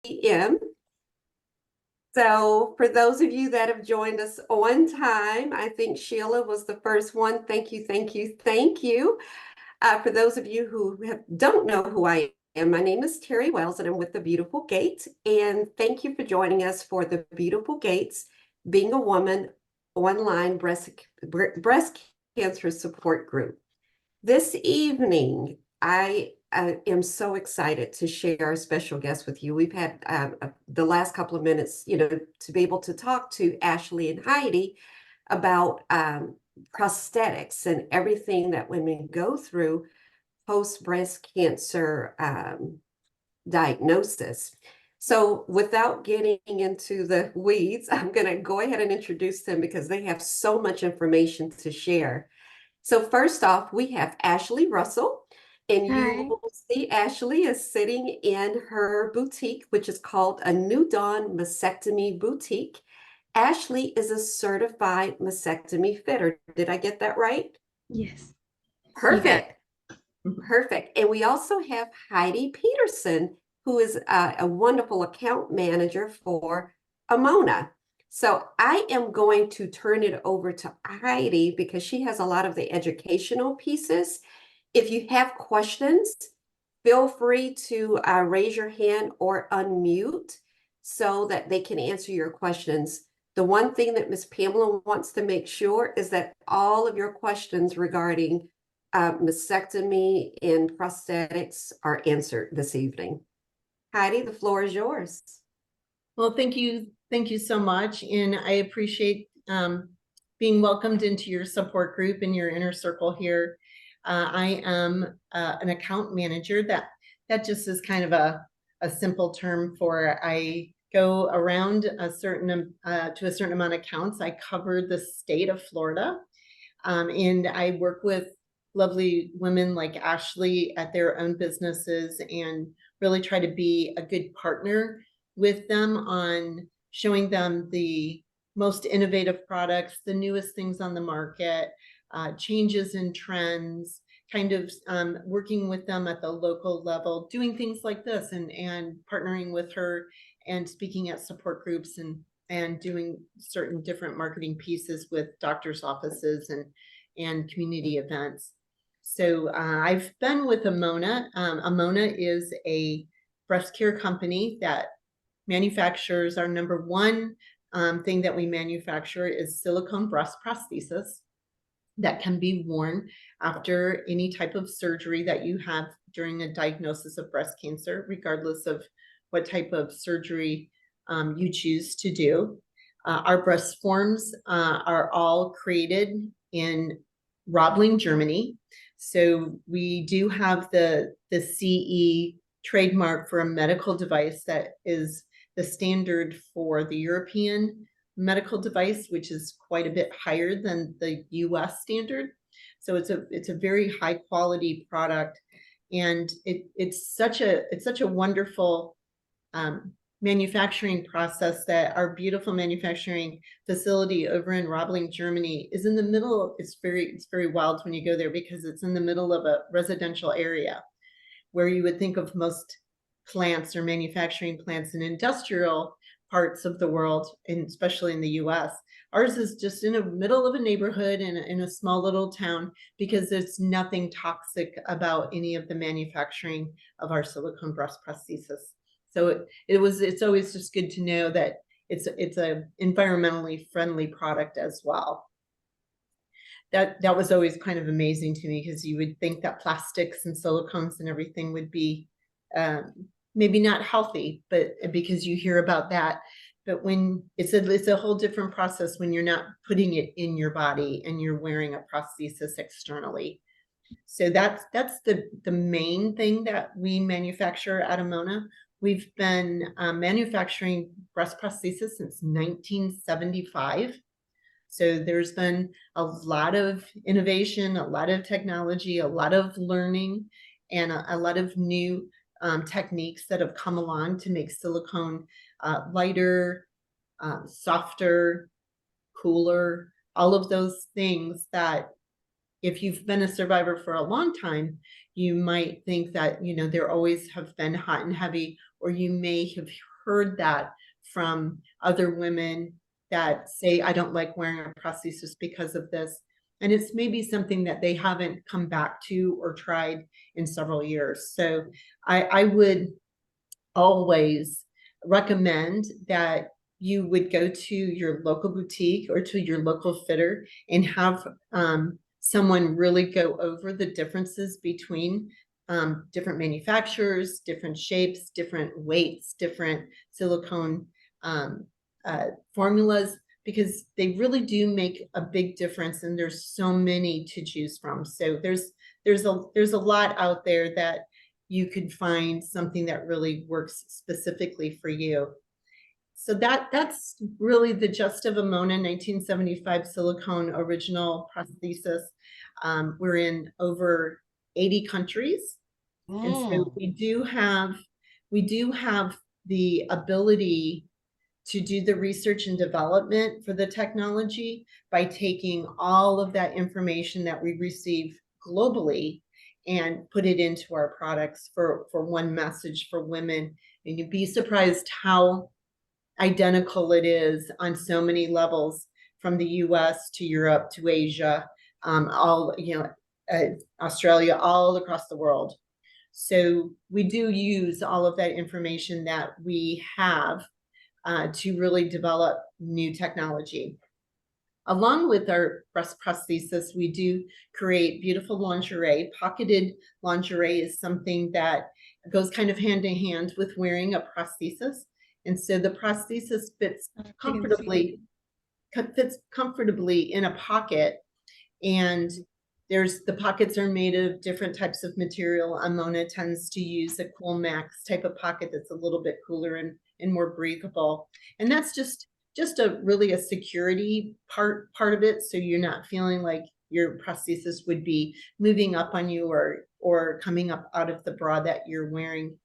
p.m. So for those of you that have joined us on time, I think Sheila was the first one. Thank you, thank you, thank you. For those of you who don't know who I am, my name is Terry Wells and I'm with the Beautiful Gates. And thank you for joining us for the Beautiful Gates Being a Woman online breast cancer support group. This evening, I am so excited to share our special guest with you. We've had the last couple of minutes, to be able to talk to Ashleigh and Heidi about prosthetics and everything that women go through post breast cancer diagnosis. So without getting into the weeds, I'm going to go ahead and introduce them because they have so much information to share. So first off, we have Ashleigh Russell, and you Hi. will see Ashleigh is sitting in her boutique, which is called a New Dawn Mastectomy Boutique. Ashleigh is a certified mastectomy fitter. Did I get that right? Yes, you got Perfect. Perfect. And we also have Heidi Pederson, who is a wonderful account manager for Amoena. So I am going to turn it over to Heidi because she has a lot of the educational pieces. If you have questions, feel free to raise your hand or unmute so that they can answer your questions. The one thing that Ms. Pamela wants to make sure is that all of your questions regarding mastectomy and prosthetics are answered this evening. Heidi, the floor is yours. Well, thank you. Thank you so much. And I appreciate being welcomed into your support group and your inner circle here. I am an account manager. That just is kind of a simple term for I go around a certain to a certain amount of accounts. I cover the state of Florida, and I work with lovely women like Ashleigh at their own businesses and really try to be a good partner with them on showing them the most innovative products, the newest things on the market, changes in trends, kind of working with them at the local level, doing things like this and partnering with her and speaking at support groups and doing certain different marketing pieces with doctors' offices and community events. So I've been with Amoena. Amoena is a breast care company that manufactures. Our number one thing that we manufacture is silicone breast prosthesis that can be worn after any type of surgery that you have during a diagnosis of breast cancer, regardless of what type of surgery you choose to do. Our breast forms are all created in Robling, Germany. So we do have the CE trademark for a medical device that is the standard for the European medical device, which is quite a bit higher than the US standard. So it's a very high quality product, and it's such a wonderful manufacturing process that our beautiful manufacturing facility over in Robling, Germany is in the middle. It's very wild when you go there because it's in the middle of a residential area where you would think of most plants or manufacturing plants in industrial parts of the world, and especially in the US. Ours is just in the middle of a neighborhood in a small little town because there's nothing toxic about any of the manufacturing of our silicone breast prosthesis. So it's always just good to know that it's a environmentally friendly product as well. That was always kind of amazing to me because you would think that plastics and silicones and everything would be maybe not healthy, but because you hear about that. But when it's a whole different process when you're not putting it in your body and you're wearing a prosthesis externally. So that's the main thing that we manufacture at Amoena. We've been manufacturing breast prosthesis since 1975. So there's been a lot of innovation, a lot of technology, a lot of learning, and a lot of new techniques that have come along to make silicone lighter, softer, cooler, all of those things that if you've been a survivor for a long time, you might think that, there always have been hot and heavy, or you may have heard that from other women that say, I don't like wearing a prosthesis because of this. And it's maybe something that they haven't come back to or tried in several years. So I would always recommend that you would go to your local boutique or to your local fitter and have someone really go over the differences between different manufacturers, different shapes, different weights, different silicone formulas, because they really do make a big difference, and there's so many to choose from. So there's a lot out there that you could find something that really works specifically for you. So that's really the gist of Amoena 1975 silicone original prosthesis. We're in over 80 countries. And so we do have the ability to do the research and development for the technology by taking all of that information that we receive globally and put it into our products for one message for women. And you'd be surprised how identical it is on so many levels, from the US to Europe to Asia, all, Australia, all across the world. So we do use all of that information that we have to really develop new technology. Along with our breast prosthesis, we do create beautiful lingerie. Pocketed lingerie is something that goes kind of hand in hand with wearing a prosthesis. And so the prosthesis fits comfortably in a pocket. And the pockets are made of different types of material. Amoena tends to use a Cool Max type of pocket that's a little bit cooler and more breathable. And that's just really a security part of it. So you're not feeling like your prosthesis would be moving up on you or coming up out of the bra that you're wearing.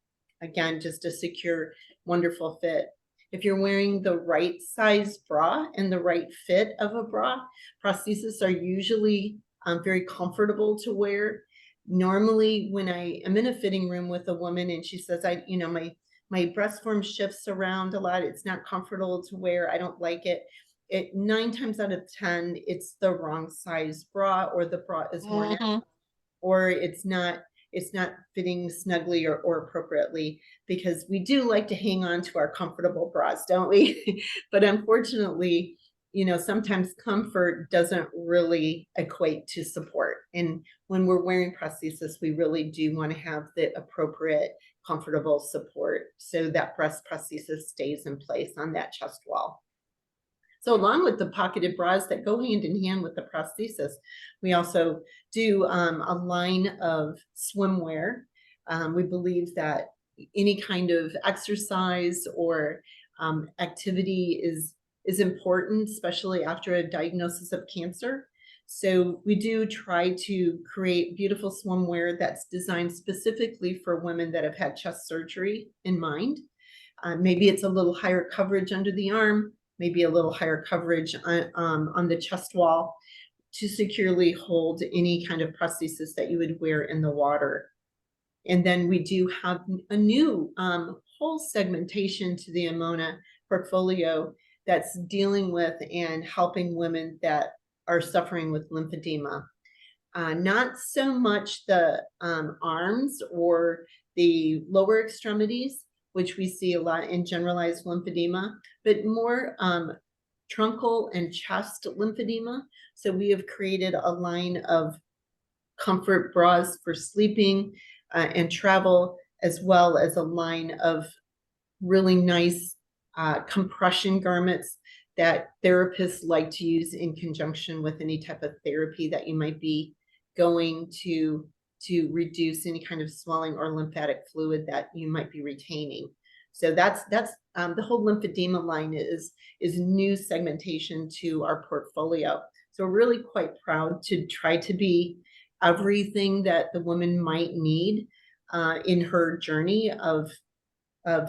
Again, just a secure, wonderful fit. If you're wearing the right size bra and the right fit of a bra, prostheses are usually very comfortable to wear. Normally, when I am in a fitting room with a woman and she says, my breast form shifts around a lot, it's not comfortable to wear, I don't like it. 9 times out of 10, it's the wrong size bra, or the bra is worn out, or it's not fitting snugly or appropriately, because we do like to hang on to our comfortable bras, don't we? But unfortunately, sometimes comfort doesn't really equate to support. And when we're wearing prosthesis, we really do want to have the appropriate comfortable support so that breast prosthesis stays in place on that chest wall. So along with the pocketed bras that go hand in hand with the prosthesis, we also do a line of swimwear. We believe that any kind of exercise or activity is important, especially after a diagnosis of cancer. So we do try to create beautiful swimwear that's designed specifically for women that have had chest surgery in mind. Maybe it's a little higher coverage under the arm, maybe a little higher coverage on the chest wall to securely hold any kind of prosthesis that you would wear in the water. And then we do have a new whole segmentation to the Amoena portfolio that's dealing with and helping women that are suffering with lymphedema. Not so much the arms or the lower extremities, which we see a lot in generalized lymphedema, but more truncal and chest lymphedema. So we have created a line of comfort bras for sleeping and travel, as well as a line of really nice compression garments that therapists like to use in conjunction with any type of therapy that you might be going to reduce any kind of swelling or lymphatic fluid that you might be retaining. So that's the whole lymphedema line is new segmentation to our portfolio. So we're really quite proud to try to be everything that the woman might need in her journey of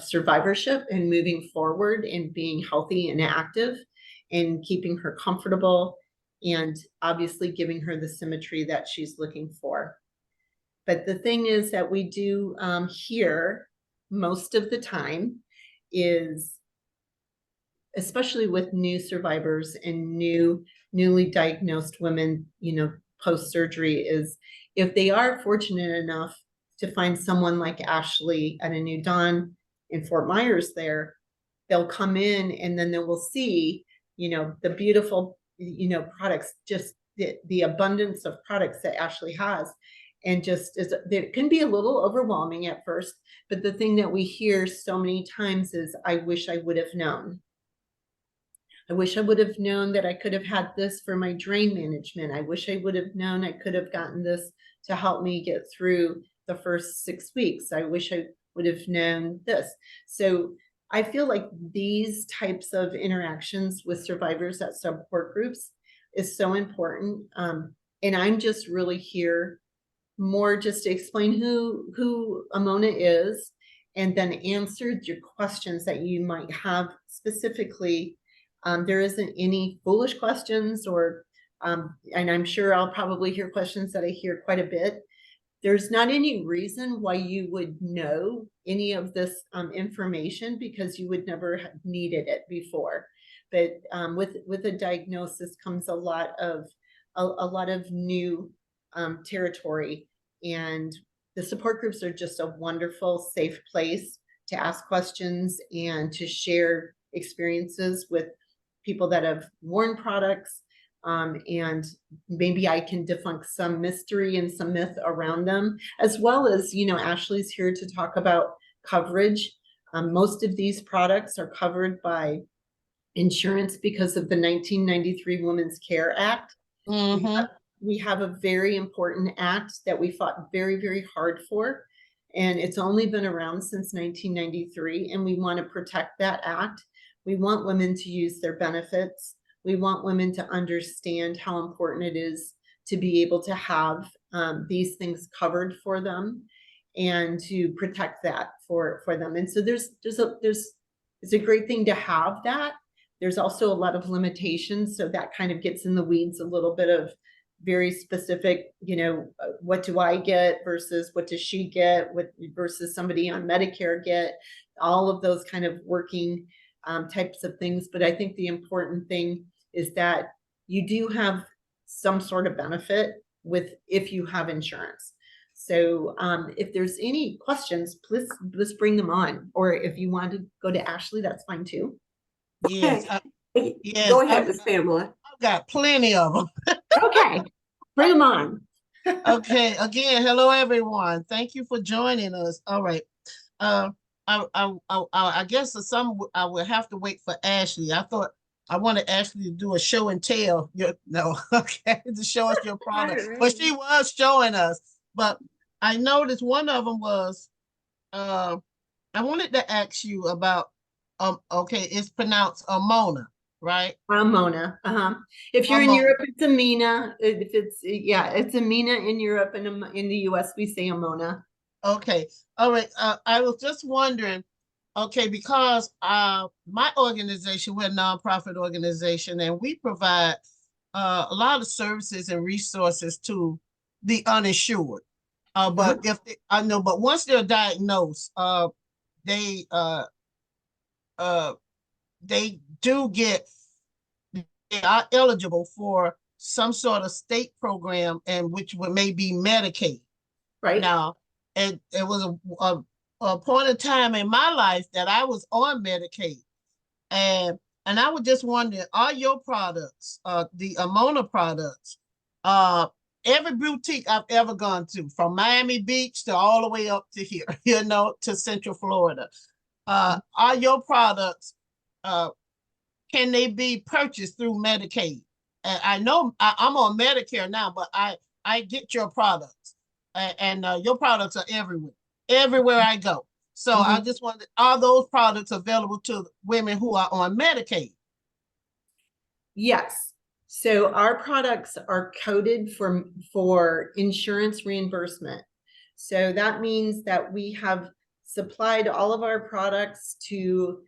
survivorship and moving forward and being healthy and active and keeping her comfortable and obviously giving her the symmetry that she's looking for. But the thing is that we do hear most of the time is, especially with new survivors and newly diagnosed women, post-surgery, is if they are fortunate enough to find someone like Ashleigh at a New Dawn in Fort Myers there, they'll come in and then they will see, the beautiful, products, just the abundance of products that Ashleigh has. And just it can be a little overwhelming at first, but the thing that we hear so many times is, I wish I would have known. I wish I would have known that I could have had this for my drain management. I wish I would have known I could have gotten this to help me get through the first 6 weeks. I wish I would have known this. So I feel like these types of interactions with survivors at support groups is so important. And I'm just really here more just to explain who Amoena is, and then answer your questions that you might have specifically. There isn't any foolish questions and I'm sure I'll probably hear questions that I hear quite a bit. There's not any reason why you would know any of this information, because you would never have needed it before. But with a diagnosis comes a lot of new territory, and the support groups are just a wonderful, safe place to ask questions and to share experiences with people that have worn products, and maybe I can debunk some mystery and some myth around them, as well as, Ashleigh's here to talk about coverage. Most of these products are covered by insurance because of the 1993 Women's Care Act. We have a very important act that we fought very, very hard for, and it's only been around since 1993, and we want to protect that act. We want women to use their benefits. We want women to understand how important it is to be able to have these things covered for them, and to protect that for them. And so it's a great thing to have that. There's also a lot of limitations, so that kind of gets in the weeds a little bit of very specific, what do I get versus what does she get, what versus somebody on Medicare get, all of those kind of working types of things. But I think the important thing is that you do have some sort of benefit if you have insurance. So if there's any questions, please let's bring them on. Or if you want to go to Ashleigh, that's fine too. Yes. Yes. Go ahead, Ms. Pamela. I've got plenty of them. Okay, bring them on. Okay. Again, hello everyone. Thank you for joining us. All right. I guess I will have to wait for Ashleigh. I thought I wanted Ashleigh to do a show and tell. Okay, to show us your product. Right. But she was showing us. But I noticed one of them was, I wanted to ask you about, okay, it's pronounced Amoena, right? Amoena. If you're in Amoena. Europe, it's Amoena. It's Amoena in Europe, and in the US we say Amoena. Okay. All right. I was just wondering, okay, because my organization, we're a nonprofit organization, and we provide a lot of services and resources to the uninsured. But but once they're diagnosed, they are eligible for some sort of state program, and which may be Medicaid. Right now. And it was a point of time in my life that I was on Medicaid, and I was just wondering, are your products, the Amoena products, every boutique I've ever gone to, from Miami Beach to all the way up to here, to Central Florida, are your products, can they be purchased through Medicaid? And I know I'm on Medicare now, but I get your products. And your products are everywhere I go. So I just wondered, are those products available to women who are on Medicaid? Yes. So our products are coded for insurance reimbursement. So that means that we have supplied all of our products to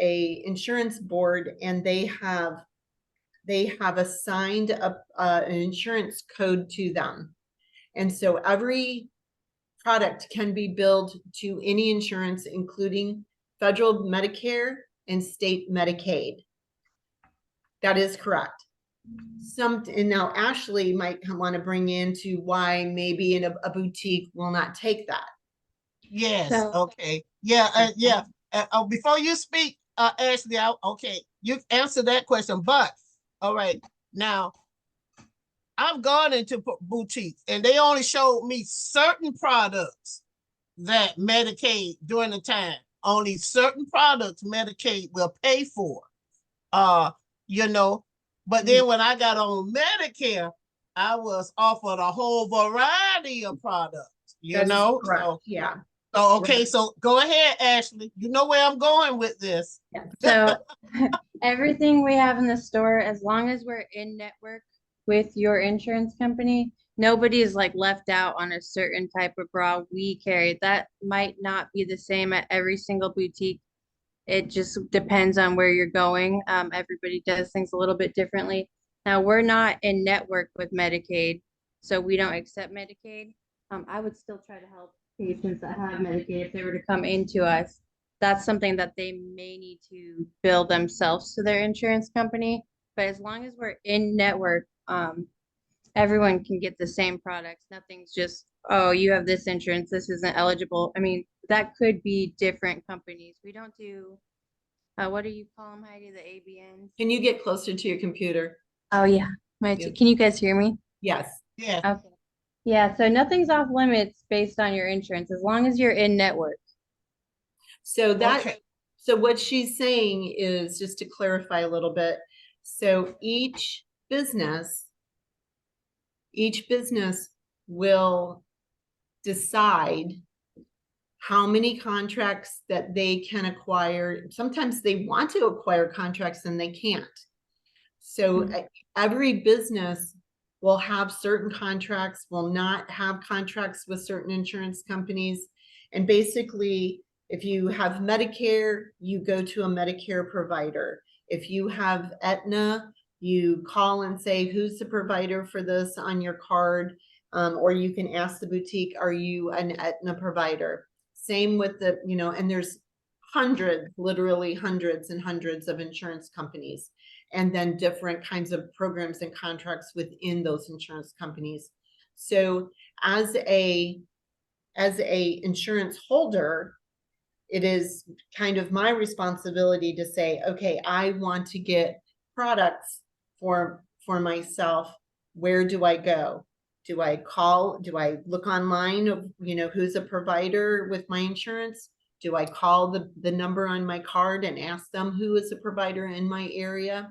a insurance board, and they have assigned an insurance code to them. And so every product can be billed to any insurance, including federal Medicare and state Medicaid. That is correct. And now Ashleigh might want to bring into why maybe in a boutique will not take that. Yes, So- okay. Yeah, yeah. Before you speak, Ashleigh, okay, you answered that question, but all right, now I've gone into boutiques and they only showed me certain products that Medicaid during the time, only certain products Medicaid will pay for. You know, but then when I got on Medicare, I was offered a whole variety of products, you That is know? correct. So, Yeah. so okay, so go ahead, Ashleigh. You know where I'm going with this. Yeah. So everything we have in the store, as long as we're in network with your insurance company, nobody is like left out on a certain type of bra we carry. That might not be the same at every single boutique. It just depends on where you're going. Everybody does things a little bit differently. Now, we're not in network with Medicaid, so we don't accept Medicaid. I would still try to help patients that have Medicaid if they were to come into us. That's something that they may need to bill themselves to their insurance company. But as long as we're in network, everyone can get the same products. Nothing's just, oh, you have this insurance, this isn't eligible. I mean, that could be different companies. We don't do, what do you call them, Heidi, the ABNs? Can you get closer to your computer? Oh, yeah. Yeah. Can you guys hear me? Yes. Yeah, Okay. Yeah, so nothing's off limits based on your insurance, as long as you're in network. So that, okay. so what she's saying is, just to clarify a little bit, so each business will decide how many contracts that they can acquire. Sometimes they want to acquire contracts and they can't. So every business will have certain contracts, will not have contracts with certain insurance companies. And basically, if you have Medicare, you go to a Medicare provider. If you have Aetna, you call and say, who's the provider for this on your card? Or you can ask the boutique, are you an Aetna provider? Same with the, you know, and there's hundreds, literally hundreds and hundreds of insurance companies, and then different kinds of programs and contracts within those insurance companies. So as a insurance holder, it is kind of my responsibility to say, okay, I want to get products for myself. Where do I go? Do I call? Do I look online of, you know, who's a provider with my insurance? Do I call the number on my card and ask them who is a provider in my area?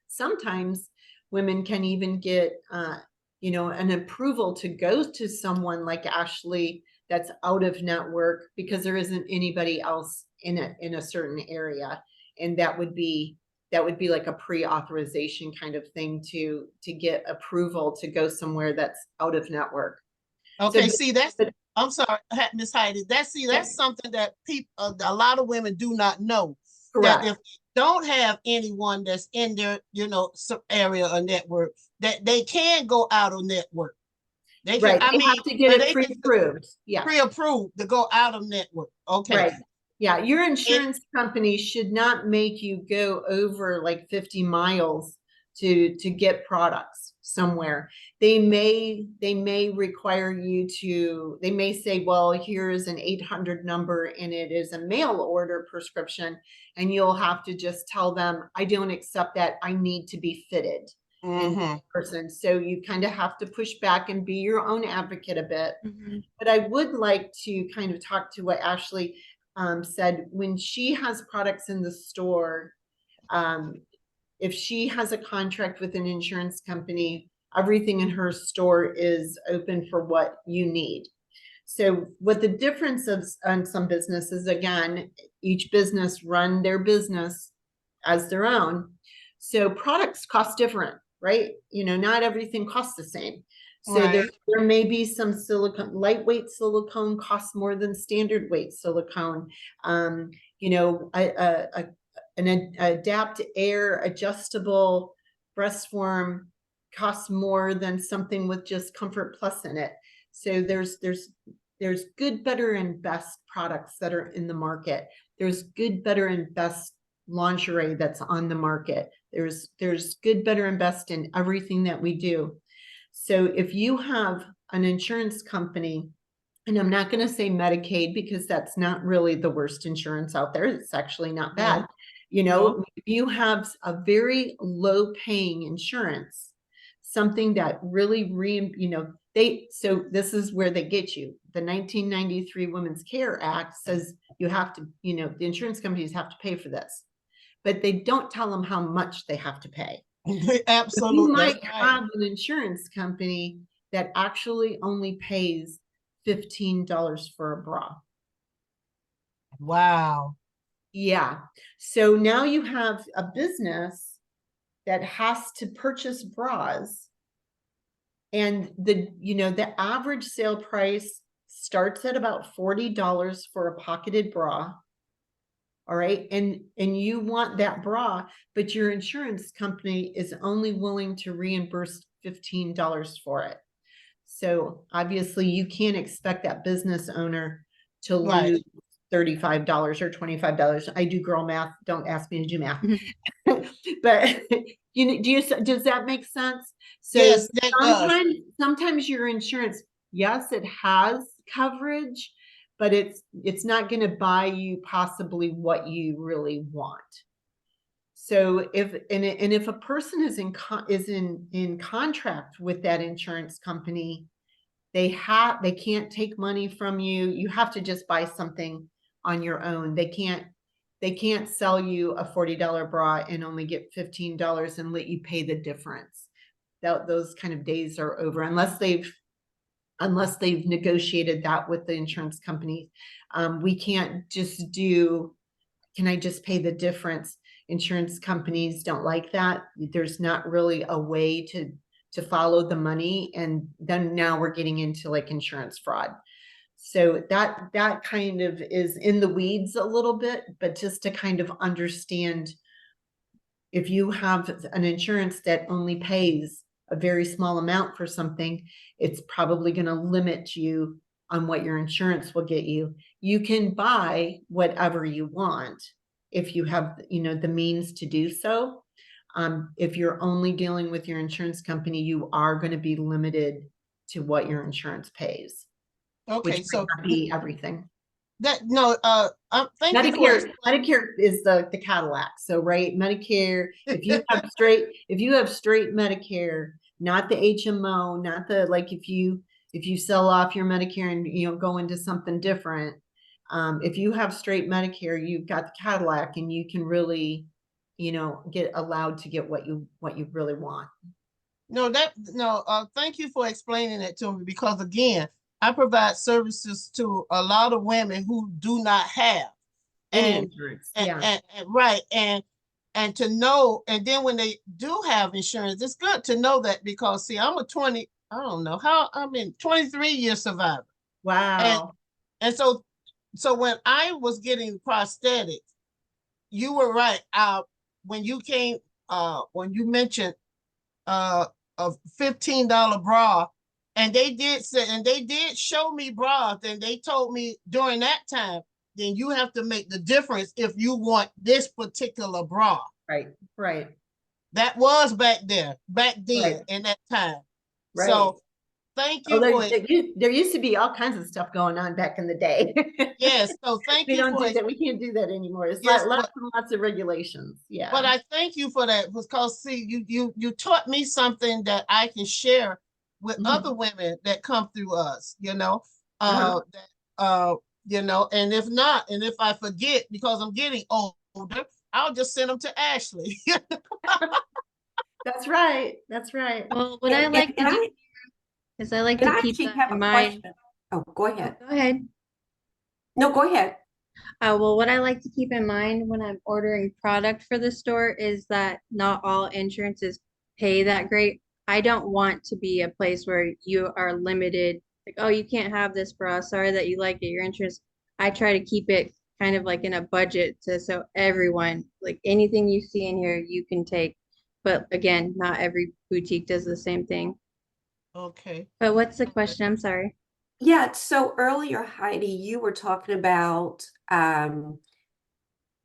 Sometimes women can even get, you know, an approval to go to someone like Ashleigh that's out of network because there isn't anybody else in a certain area, and that would be like a pre-authorization kind of thing to get approval to go somewhere that's out of network. Okay, So, see, I'm sorry, Miss Heidi, that's something that people, a lot of women do not know. correct. That if they don't have anyone that's in their, you know, some area or network, that they can go out of network. They can, Right, I they mean, have to get but it they can pre-approved. Yeah, pre-approved to go out of network. Okay. right. Yeah, your insurance company should not make you go over like 50 miles to get products somewhere. They may require you to, they may say, well, here's an 800 number and it is a mail order prescription, and you'll have to just tell them, I don't accept that, I need to be fitted in person. So you kind of have to push back and be your own advocate a bit. But I would like to kind of talk to what Ashleigh said. When she has products in the store, if she has a contract with an insurance company, everything in her store is open for what you need. So what the difference of on some businesses, again, each business run their business as their own. So products cost different, right? You know, not everything costs the same. So Right. there may be some silicone, lightweight silicone costs more than standard weight silicone. You know, an adapt air adjustable breast form costs more than something with just Comfort Plus in it. So there's There's good, better, and best products that are in the market. There's good, better, and best lingerie that's on the market. There's good, better, and best in everything that we do. So if you have an insurance company, and I'm not going to say Medicaid because that's not really the worst insurance out there. It's actually not bad. You know, if you have a very low paying insurance, something that really, so this is where they get you. The 1993 Women's Care Act says you have to, the insurance companies have to pay for this, but they don't tell them how much they have to pay. Absolutely. You might have an insurance company that actually only pays $15 for a bra. Wow. Yeah. So now you have a business that has to purchase bras, and the average sale price starts at about $40 for a pocketed bra. All right. And you want that bra, but your insurance company is only willing to reimburse $15 for it. So obviously you can't expect that business owner to lose $35 or $25. I do girl math. Don't ask me to do math. But does that make sense? So yes, that does. Sometimes your insurance, yes, it has coverage, but it's not going to buy you possibly what you really want. So if a person is in contract with that insurance company, they can't take money from you. You have to just buy something on your own. They can't sell you a $40 bra and only get $15 and let you pay the difference. Those kind of days are over unless they've negotiated that with the insurance company. We can't just do, can I just pay the difference? Insurance companies don't like that. There's not really a way to follow the money. And then now we're getting into like insurance fraud. So that kind of is in the weeds a little bit, but just to kind of understand, if you have an insurance that only pays a very small amount for something, it's probably going to limit you on what your insurance will get you. You can buy whatever you want if you have, the means to do so. If you're only dealing with your insurance company, you are going to be limited to what your insurance pays. Okay, so be everything. Thank Medicare, you. Medicare is the Cadillac. So Medicare, if you have straight Medicare, not the HMO, not the, like, if you sell off your Medicare and go into something different, if you have straight Medicare, you've got the Cadillac and you can really get allowed to get what you really want. Thank you for explaining it to me, because again, I provide services to a lot of women who do not have insurance. And to know, and then when they do have insurance, it's good to know that, because see, I'm a 23-year survivor. Wow. And so when I was getting prosthetics, you were right. When you mentioned a $15 bra, and they did show me bras, and they told me during that time, then you have to make the difference if you want this particular bra. Right. That was back then in that time. Right. So thank you for it. There used to be all kinds of stuff going on back in the day. Yes. So thank you for it. We can't do that anymore. It's lots of regulations. Yeah. But I thank you for that, because see, you taught me something that I can share with other women that come through us, and if I forget, because I'm getting older, I'll just send them to Ashleigh. That's right. Well, what I like to do is I like to keep that in mind. Oh, go ahead. Go ahead. No, go ahead. Well, what I like to keep in mind when I'm ordering product for the store is that not all insurances pay that great. I don't want to be a place where you are limited, like, oh, you can't have this bra. Sorry that you like it, your insurance. I try to keep it kind of like in a budget so everyone, like, anything you see in here, you can take. But again, not every boutique does the same thing. Okay. But what's the question? I'm sorry. Yeah, so earlier, Heidi, you were talking about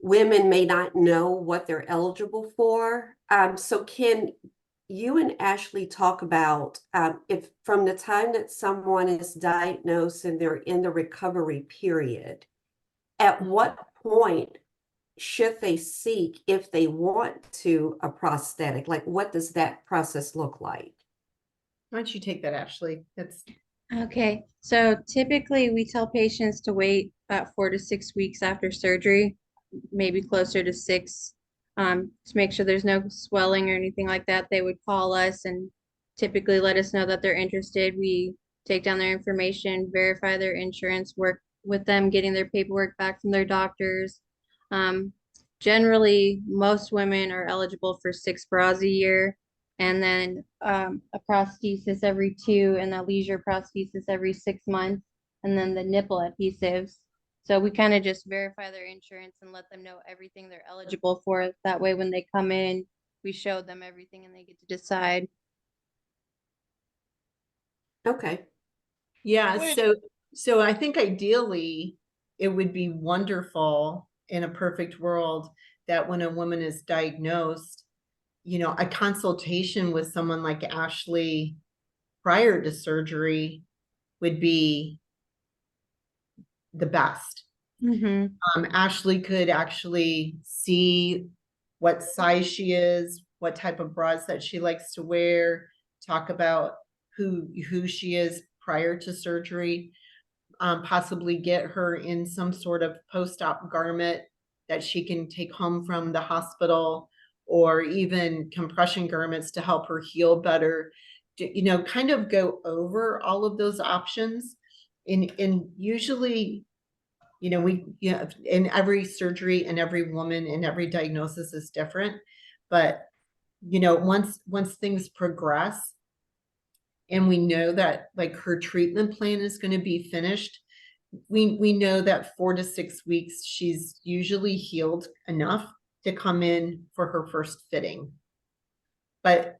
women may not know what they're eligible for. So can you and Ashleigh talk about if from the time that someone is diagnosed and they're in the recovery period, at what point should they seek, if they want to, a prosthetic? Like, what does that process look like? Why don't you take that, Ashley? That's Okay, so typically we tell patients to wait about 4 to 6 weeks after surgery, maybe closer to 6, to make sure there's no swelling or anything like that. They would call us and typically let us know that they're interested. We take down their information, verify their insurance, work with them, getting their paperwork back from their doctors. Um, Generally, most women are eligible for 6 bras a year, and then a prosthesis every 2, and a leisure prosthesis every 6 months, and then the nipple adhesives. So we kind of just verify their insurance and let them know everything they're eligible for. That way, when they come in, we show them everything and they get to decide. Okay. yeah. Wait. So I think ideally it would be wonderful in a perfect world that when a woman is diagnosed, a consultation with someone like Ashleigh prior to surgery would be the best. Mm-hmm. Ashleigh could actually see what size she is, what type of bras that she likes to wear, talk about who she is prior to surgery, possibly get her in some sort of post-op garment that she can take home from the hospital, or even compression garments to help her heal better. Kind of go over all of those options. And usually, in every surgery and every woman and every diagnosis is different. But, once things progress and we know that like her treatment plan is going to be finished, we know that 4 to 6 weeks, she's usually healed enough to come in for her first fitting. But,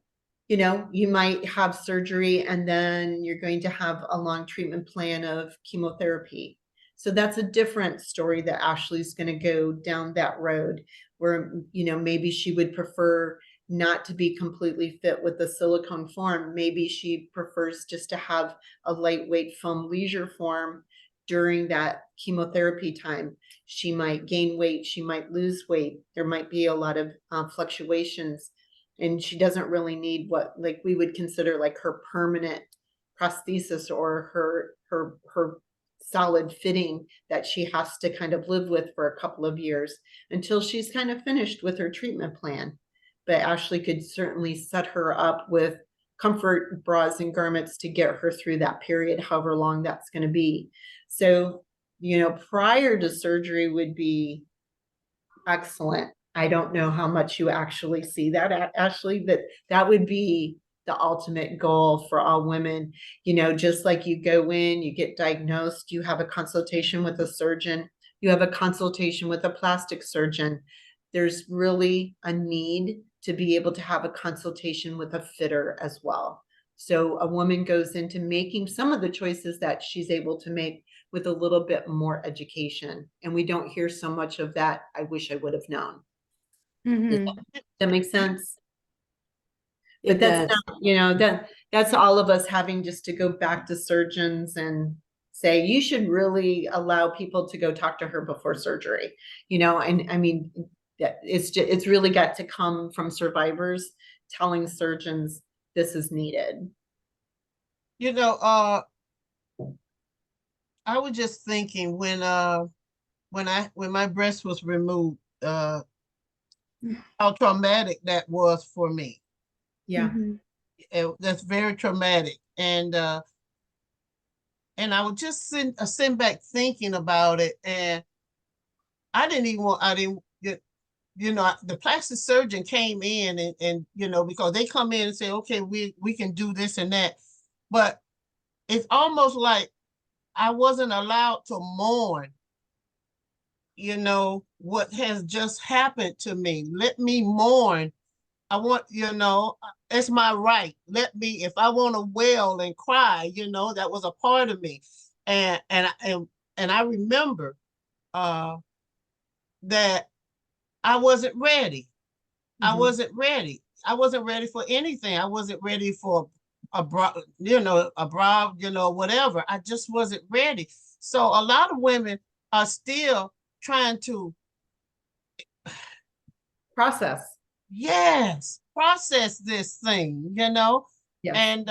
you might have surgery and then you're going to have a long treatment plan of chemotherapy. So that's a different story that Ashleigh's going to go down that road where, maybe she would prefer not to be completely fit with the silicone form. Maybe she prefers just to have a lightweight foam leisure form during that chemotherapy time. She might gain weight, she might lose weight. There might be a lot of fluctuations, and she doesn't really need what like we would consider like her permanent prosthesis or her solid fitting that she has to kind of live with for a couple of years until she's kind of finished with her treatment plan. But Ashleigh could certainly set her up with comfort bras and garments to get her through that period, however long that's going to be. So, prior to surgery would be excellent. I don't know how much you actually see that, Ashleigh, but that would be the ultimate goal for all women. Just like you go in, you get diagnosed, you have a consultation with a surgeon, you have a consultation with a plastic surgeon. There's really a need to be able to have a consultation with a fitter as well. So a woman goes into making some of the choices that she's able to make with a little bit more education. And we don't hear so much of that. I wish I would have known. Does that make sense? But that's not, that's all of us having just to go back to surgeons and say, you should really allow people to go talk to her before surgery, and I mean, it's really got to come from survivors telling surgeons this is needed. I was just thinking when my breast was removed, how traumatic that was for me. Yeah. That's very traumatic. And I would just sit back thinking about it, and I didn't get, the plastic surgeon came in and because they come in and say, okay, we can do this and that, but it's almost like I wasn't allowed to mourn, what has just happened to me. Let me mourn. I want, it's my right. Let me, if I want to wail and cry, that was a part of me. and I remember that I wasn't ready. I wasn't ready. I wasn't ready for anything. I wasn't ready for a bra, whatever. I just wasn't ready. So a lot of women are still trying to Process. process this thing, Yes. And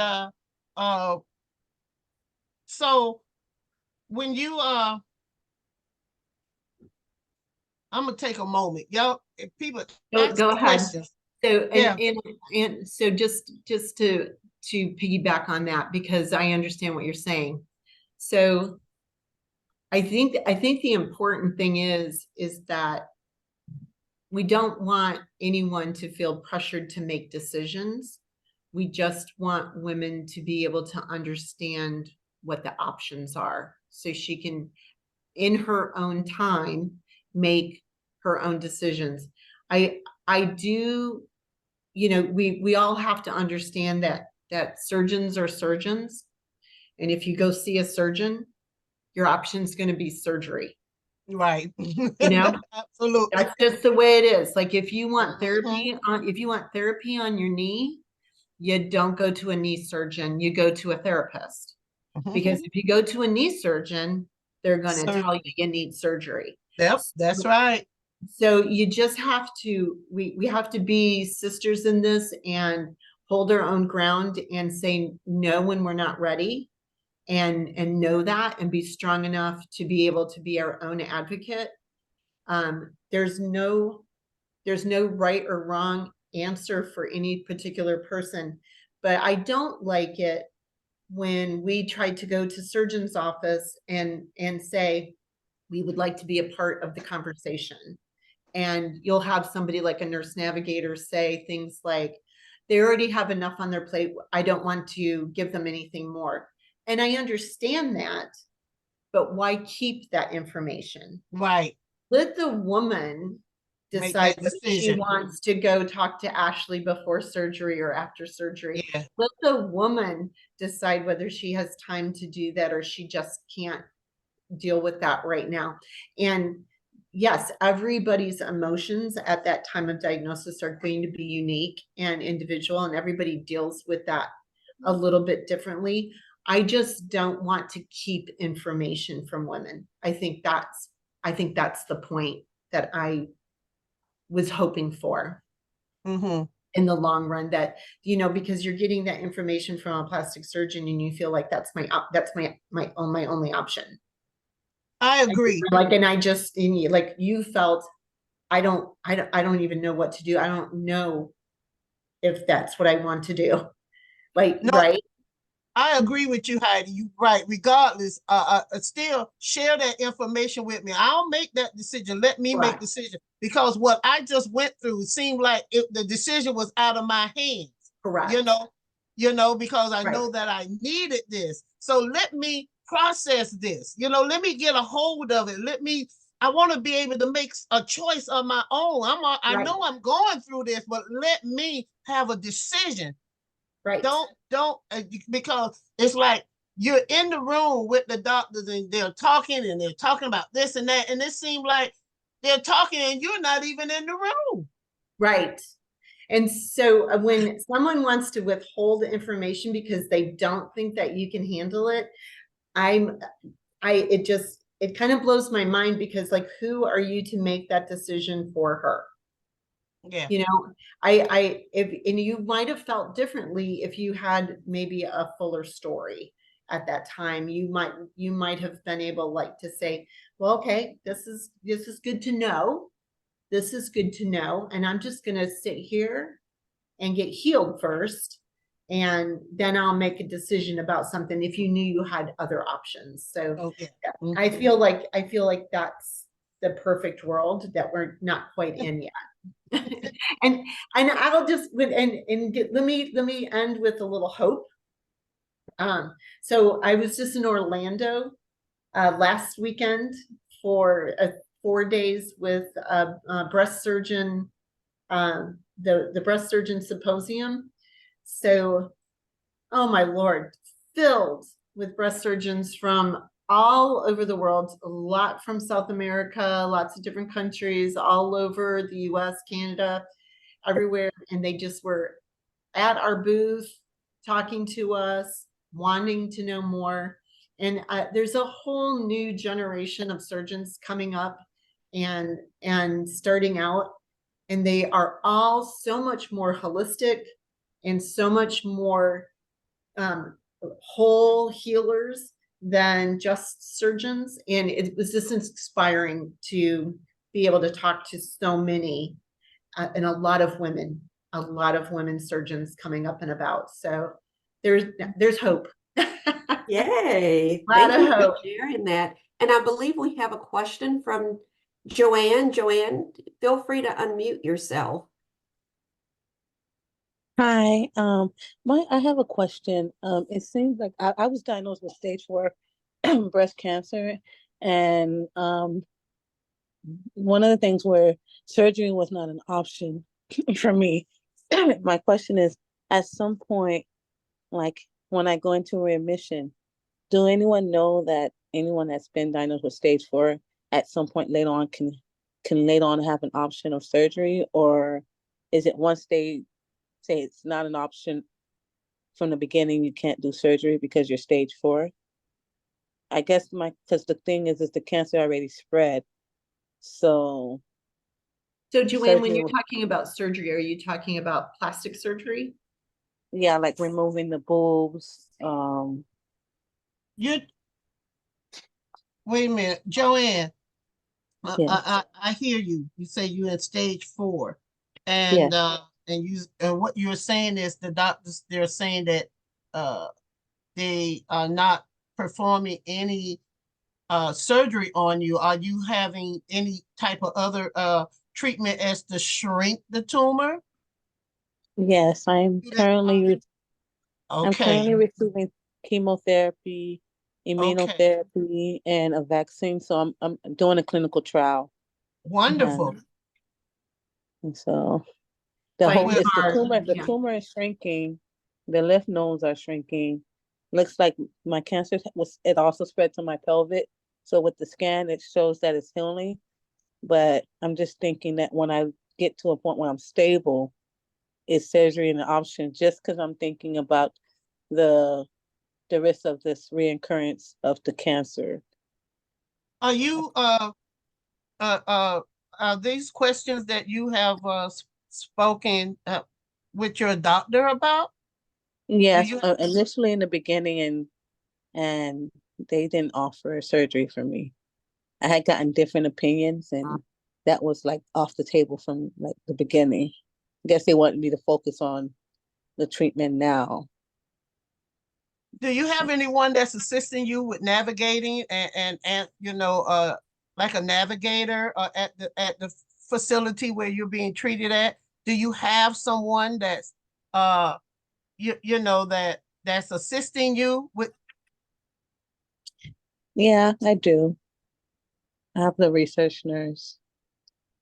so when you I'm gonna take a moment. Y'all, if people ask Go ahead. questions. So Yeah. and so just to piggyback on that, because I understand what you're saying. So I think the important thing is that we don't want anyone to feel pressured to make decisions. We just want women to be able to understand what the options are, so she can, in her own time, make her own decisions. I do, we all have to understand that surgeons are surgeons. And if you go see a surgeon, your option is going to be surgery. Right. Absolutely. That's just the way it is. Like if you want therapy on your knee, you don't go to a knee surgeon, you go to a therapist. Because if you go to a knee surgeon, they're going to tell you need surgery. Yep, that's right. So you just have to, we have to be sisters in this and hold our own ground and say no when we're not ready, and know that, and be strong enough to be able to be our own advocate. There's no right or wrong answer for any particular person, but I don't like it when we try to go to surgeon's office and say, we would like to be a part of the conversation. And you'll have somebody like a nurse navigator say things like, they already have enough on their plate, I don't want to give them anything more. And I understand that, but why keep that information? Right. Let the woman decide whether she wants to go talk to Ashleigh before surgery or after surgery. Yeah. Let the woman decide whether she has time to do that or she just can't deal with that right now. And yes, everybody's emotions at that time of diagnosis are going to be unique and individual, and everybody deals with that a little bit differently. I just don't want to keep information from women. I think that's the point that I was hoping for in the long run, that, because you're getting that information from a plastic surgeon and you feel like that's my only option. I agree. And I just, like you felt, I don't even know what to do. I don't know if that's what I want to do. Like, no, right. I agree with you, Heidi. You right. Regardless, still share that information with me. I'll make that decision. Let me make the decision, because what I just went through seemed like the decision was out of my hands. Correct. Because I know that I needed this. So let me process this. Let me get a hold of it. I want to be able to make a choice of my own. I know I'm going through this, but let me have a decision. Right. Don't, because it's like you're in the room with the doctors and they're talking about this and that. And it seems like they're talking and you're not even in the room. Right. And so when someone wants to withhold information because they don't think that you can handle it, it kind of blows my mind, because like, who are you to make that decision for her? Yeah. And you might have felt differently if you had maybe a fuller story at that time. You might have been able to say, well, okay, this is good to know. This is good to know. And I'm just going to sit here and get healed first, and then I'll make a decision about something, if you knew you had other options. So I feel like that's the perfect world that we're not quite in yet. and I'll just let me end with a little hope. So I was just in Orlando last weekend for 4 days with a breast surgeon, the breast surgeon symposium. So, oh my Lord, filled with breast surgeons from all over the world, a lot from South America, lots of different countries, all over the US, Canada, everywhere. And they just were at our booth, talking to us, wanting to know more. And there's a whole new generation of surgeons coming up and starting out. And they are all so much more holistic and so much more whole healers than just surgeons. And it was just inspiring to be able to talk to so many and a lot of women surgeons coming up and about. So there's hope. Yay. Lot Thank of you for hope. sharing that. And I believe we have a question from Joanne. Joanne, feel free to unmute yourself. Hi, I have a question. It seems like I was diagnosed with stage 4 breast cancer, and one of the things where surgery was not an option for me. My question is, at some point, like when I go into remission, do anyone know that anyone that's been diagnosed with stage 4 at some point later on can later on have an option of surgery, or is it once they say it's not an option from the beginning, you can't do surgery because you're stage 4? I guess because the thing is the cancer already spread. So Joanne, when surgery you're was- talking about surgery, are you talking about plastic surgery? yeah, like removing the boobs. You wait a minute, Joanne. Yes. I hear you. You say you're in stage 4, Yes. and what you're saying is the doctors, they're saying that they are not performing any surgery on you. Are you having any type of other treatment as to shrink the tumor? Yes, I'm currently Okay. receiving chemotherapy, Okay. immunotherapy, and a vaccine. So I'm doing a clinical trial. Wonderful. And so the Fighting whole is the hard, tumor, yeah. is shrinking, the lymph nodes are shrinking. Looks like my cancer it also spread to my pelvic. So with the scan, it shows that it's healing. But I'm just thinking that when I get to a point where I'm stable, is surgery an option, just because I'm thinking about the risk of this reoccurrence of the cancer. Are you are these questions that you have spoken with your doctor about? Yes, you initially in the beginning, and they didn't offer surgery for me. I had gotten different opinions, and that was like off the table from like the beginning. I guess they wanted me to focus on the treatment now. Do you have anyone that's assisting you with navigating and you know like a navigator at the facility where you're being treated at? Do you have someone that's you know that's assisting you with? Yeah, I do. I have the research nurse.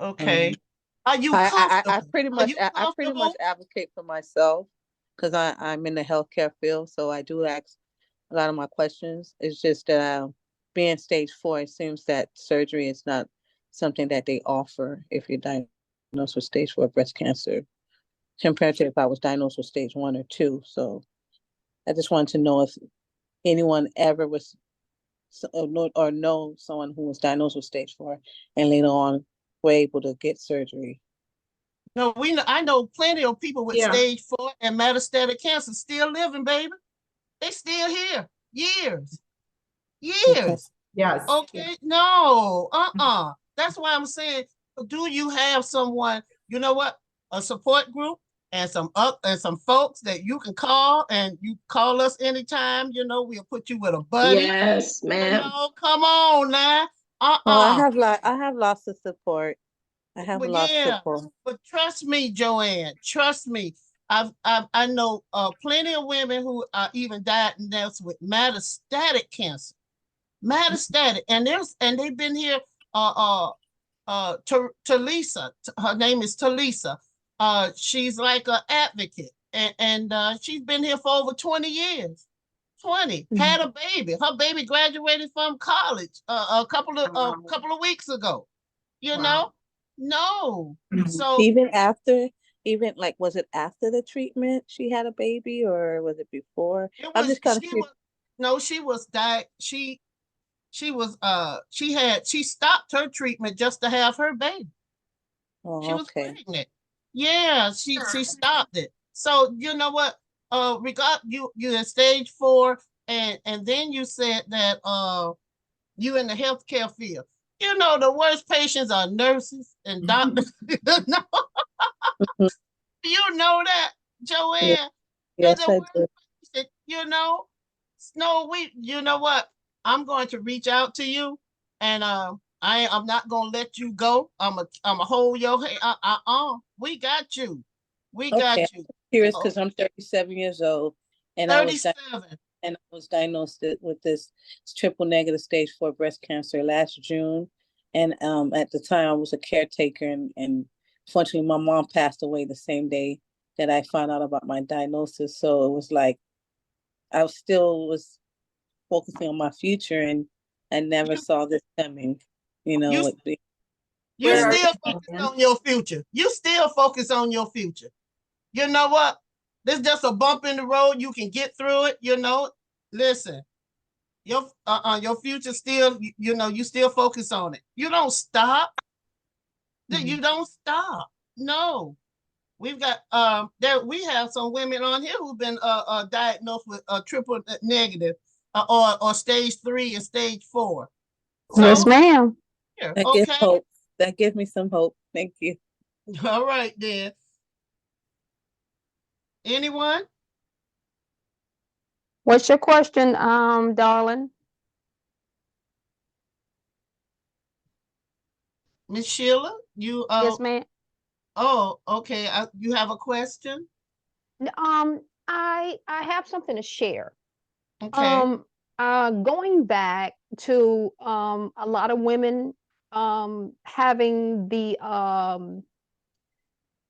Okay. Are you I comfortable? pretty Are much you I pretty much comfortable? advocate for myself because I'm in the healthcare field, so I do ask a lot of my questions. It's just being stage 4, it seems that surgery is not something that they offer if you're diagnosed with stage 4 breast cancer, compared to if I was diagnosed with stage 1 or 2. So I just wanted to know if anyone ever was or know someone who was diagnosed with stage 4 and later on were able to get surgery. No, I know plenty of people with Yeah. stage 4 and metastatic cancer still living, baby. They still here. Years. Okay. Years. Yes. Okay. No. That's why I'm saying, do you have someone, you know what? A support group and some folks that you can call, and you call us anytime, you know, we'll put you with a buddy. Yes, You ma'am. know, come on now. Oh, I have lots of support. I have But lots of yeah, support. but trust me, Joanne, trust me. I know plenty of women who are even diagnosed with metastatic cancer, metastatic, and they've been here. Talisa, her name is Talisa. She's like an advocate, and she's been here for over 20 years. 20, had a baby. Her baby graduated from college a couple of weeks ago. You know? No. So Even after, even like, was it after the treatment she had a baby or was it before? it I'm was just kind of she curious. was no, she was died. She stopped her treatment just to have her baby. She Oh, was okay. pregnant. Yeah, she stopped it. So you know what? Regard you in stage 4, and then you said that you in the healthcare field. You know the worst patients are nurses and doctors. Mhm. You know that, Yeah, Joanne. They're yes, the I do. worst patients, No, you know what? I'm going to reach out to you, and I'm not gonna let you go. I'm a hold your hand. We got you. We Okay, got I'm you. curious Oh, because I'm 37 years old and I was 37. diagnosed with this triple negative stage 4 breast cancer last June. And at the time I was a caretaker and fortunately my mom passed away the same day that I found out about my diagnosis. So it was like I was focusing on my future and I never You saw this coming, you with the you Where are and still you, focus Joanne? on your future. You still focus on your future. You know what? This is just a bump in the road. You can get through it. Listen, your future still. You still focus on it. You don't stop. You don't stop. No, we've got there. We have some women on here who've been diagnosed with triple negative, or stage 3 and stage 4. Yes, So ma'am. here, that gives okay, hope. That gives me some hope. Thank you. all right then. Anyone? What's your question, darling? Miss Sheila, you Yes, ma'am. oh, okay. You have a question? I have something to share. Okay. Um, going back to a lot of women having the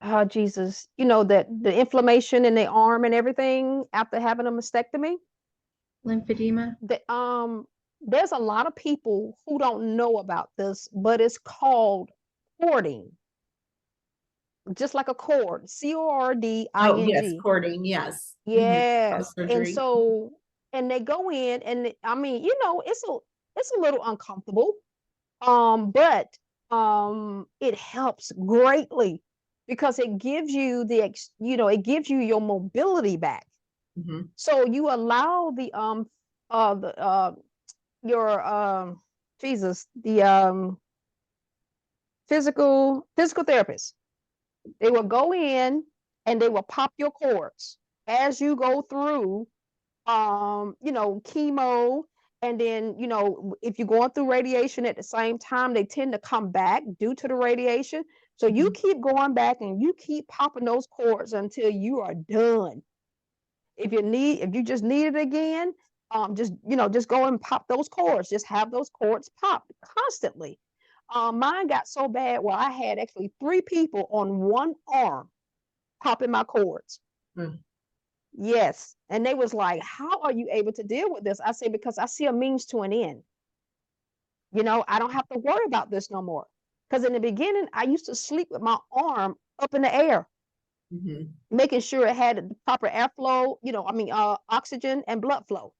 oh Jesus, that the inflammation in their arm and everything after having a mastectomy. Lymphedema. There's a lot of people who don't know about this, but it's called cording, just like a cord, Oh, yes, CORDING. courting, yes. Yes. And Surgery. so, and they go in, and I mean, it's a little uncomfortable. But it helps greatly because it gives you it gives you your mobility back. Mhm. So you allow the your Jesus, the physical therapist. They will go in and they will pop your cords as you go through chemo. And then, if you're going through radiation at the same time, they tend to come back due to the radiation. So you keep going back and you keep popping those cords until you are done. If you just need it again, just go and pop those cords. Just have those cords popped constantly. Mine got so bad where I had actually 3 people on one arm popping my cords. Mm. Yes. And they was like, how are you able to deal with this? I say, because I see a means to an end. I don't have to worry about this no more. Because in the beginning, I used to sleep with my arm up in the air, Mhm. making sure it had the proper airflow, oxygen and blood flow.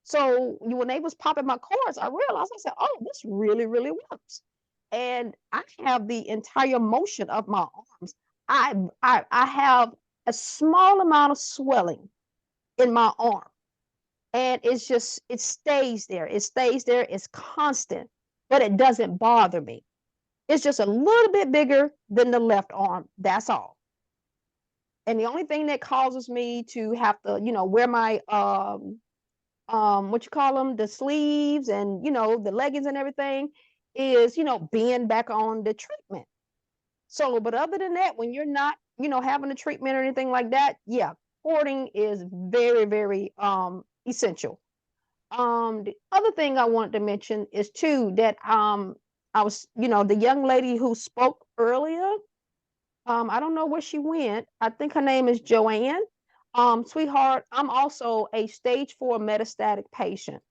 So when they was popping my cords, I realized, I said, oh, this really, really works. And I have the entire motion of my arms. I have a small amount of swelling in my arm. And it stays there. It stays there. It's constant, but it doesn't bother me. It's just a little bit bigger than the left arm. That's all. And the only thing that causes me to have to, wear my what you call them, the sleeves and the leggings and everything is being back on the treatment. So, but other than that, when you're not having a treatment or anything like that, yeah, cording is very, very essential. The other thing I wanted to mention is too that I was the young lady who spoke earlier, I don't know where she went. I think her name is Joanne. Sweetheart, I'm also a stage 4 metastatic patient.